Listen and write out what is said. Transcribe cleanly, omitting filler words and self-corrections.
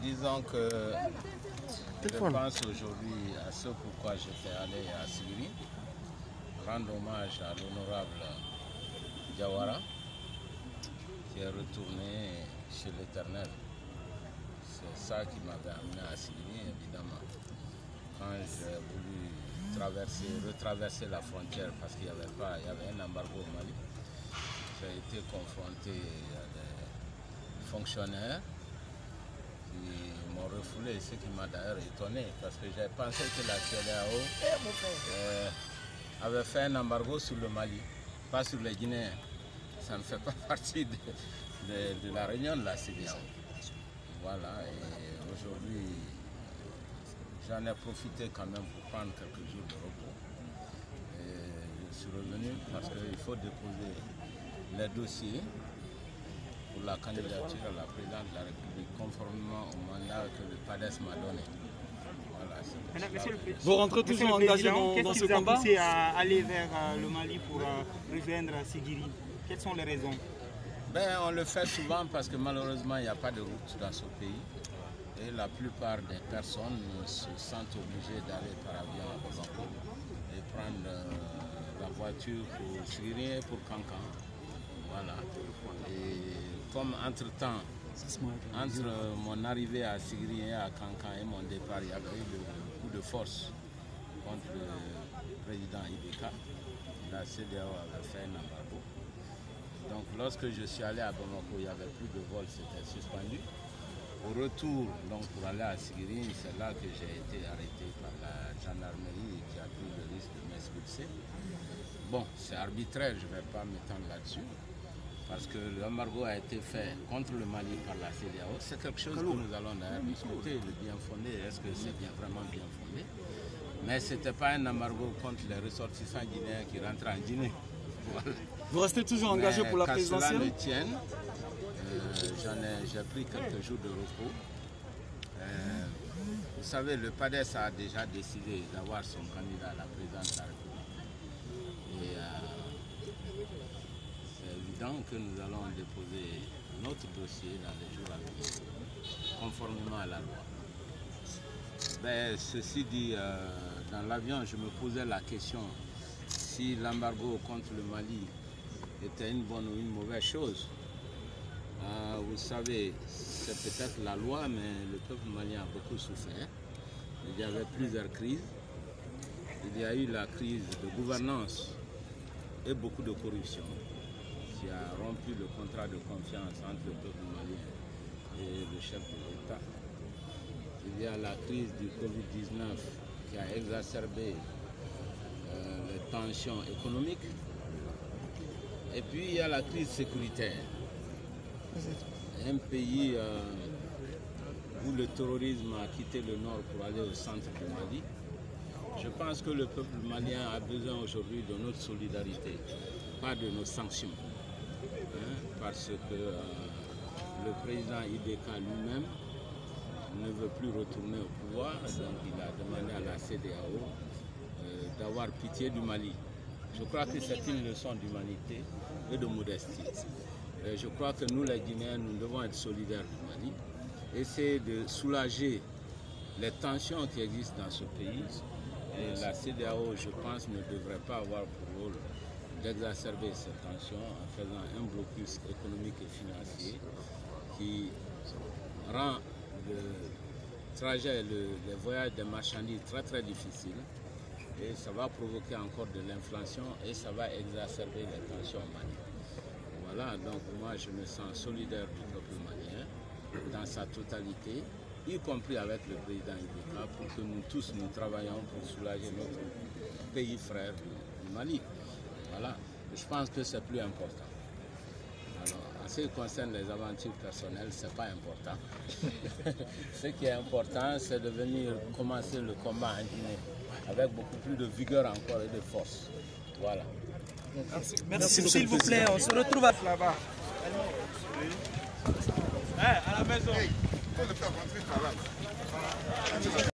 Disons que je pense aujourd'hui à ce pourquoi j'étais allé à Sigiri, rendre hommage à l'honorable Diawara qui est retourné chez l'Éternel. C'est ça qui m'avait amené à Sigiri, évidemment. Quand j'ai voulu retraverser la frontière parce qu'il y avait un embargo au Mali, j'ai été confronté à des fonctionnaires qui m'ont refoulé, ce qui m'a d'ailleurs étonné parce que j'ai pensé que la CEDEAO avait fait un embargo sur le Mali, pas sur les Guinéens. Ça ne fait pas partie de la réunion de la CEDEAO. Voilà, et aujourd'hui, j'en ai profité quand même pour prendre quelques jours de repos. Et je suis revenu parce qu'il faut déposer les dossiers pour la candidature à la présidence de la République conformément au mandat que le PADES m'a donné. Voilà, vous rentrez toujours engagé dans ce combat? Qu'est-ce qui vous a poussé à aller vers le Mali pour rejoindre Sigiri? Quelles sont les raisons? On le fait souvent parce que malheureusement il n'y a pas de route dans ce pays et la plupart des personnes se sentent obligées d'aller par avion à Bamako et prendre la voiture pour Sigiri et pour Kankan. Voilà. Et comme entre-temps, entre mon arrivée à Sigiri et à Kankan et mon départ, il y avait eu le coup de force contre le président Ibeka. La CEDEAO avait fait un embargo. Donc lorsque je suis allé à Bamako, il n'y avait plus de vol, c'était suspendu. Au retour, donc, pour aller à Sigiri, c'est là que j'ai été arrêté par la gendarmerie qui a pris le risque de m'expulser. Bon, c'est arbitraire, je ne vais pas m'étendre là-dessus. Parce que l'embargo a été fait contre le Mali par la CEDEAO. C'est quelque chose que nous allons d'ailleurs discuter, le bien fondé, est-ce que c'est vraiment bien fondé? Mais ce n'était pas un embargo contre les ressortissants guinéens qui rentrent en Guinée. Voilà. Vous restez toujours engagé pour la présidentielle? Cela me tienne, j'ai pris quelques jours de repos. Vous savez, le PADES a déjà décidé d'avoir son candidat à la présidence de la République. Et c'est évident que nous allons déposer notre dossier dans les jours à venir, conformément à la loi. Ceci dit, dans l'avion, je me posais la question si l'embargo contre le Mali était une bonne ou une mauvaise chose. Vous savez, c'est peut-être la loi, mais le peuple malien a beaucoup souffert. Il y avait plusieurs crises. Il y a eu la crise de gouvernance et beaucoup de corruption qui a rompu le contrat de confiance entre le peuple malien et le chef de l'État. Il y a la crise du Covid-19 qui a exacerbé les tensions économiques. Et puis il y a la crise sécuritaire. Un pays où le terrorisme a quitté le nord pour aller au centre du Mali. Je pense que le peuple malien a besoin aujourd'hui de notre solidarité, pas de nos sanctions. Parce que le président Ibeka lui-même ne veut plus retourner au pouvoir, donc il a demandé à la CEDEAO d'avoir pitié du Mali. Je crois que c'est une leçon d'humanité et de modestie. Et je crois que nous, les Guinéens, nous devons être solidaires du Mali, essayer de soulager les tensions qui existent dans ce pays. Et la CEDEAO, je pense, ne devrait pas avoir pour rôle d'exacerber ces tensions en faisant un blocus économique et financier qui rend le trajet, les voyages des marchandises très très difficiles. Et ça va provoquer encore de l'inflation et ça va exacerber les tensions au Mali. Voilà, donc moi je me sens solidaire du peuple malien dans sa totalité, y compris avec le président Ibeka, pour que nous tous nous travaillons pour soulager notre pays frère du Mali. Voilà, je pense que c'est plus important. Alors, en ce qui concerne les aventures personnelles, c'est pas important. Ce qui est important, c'est de venir commencer le combat en Guinée avec beaucoup plus de vigueur encore et de force. Voilà. Merci, s'il vous plaît, on se retrouve là-bas. À la maison. Il faut le faire rentrer par là.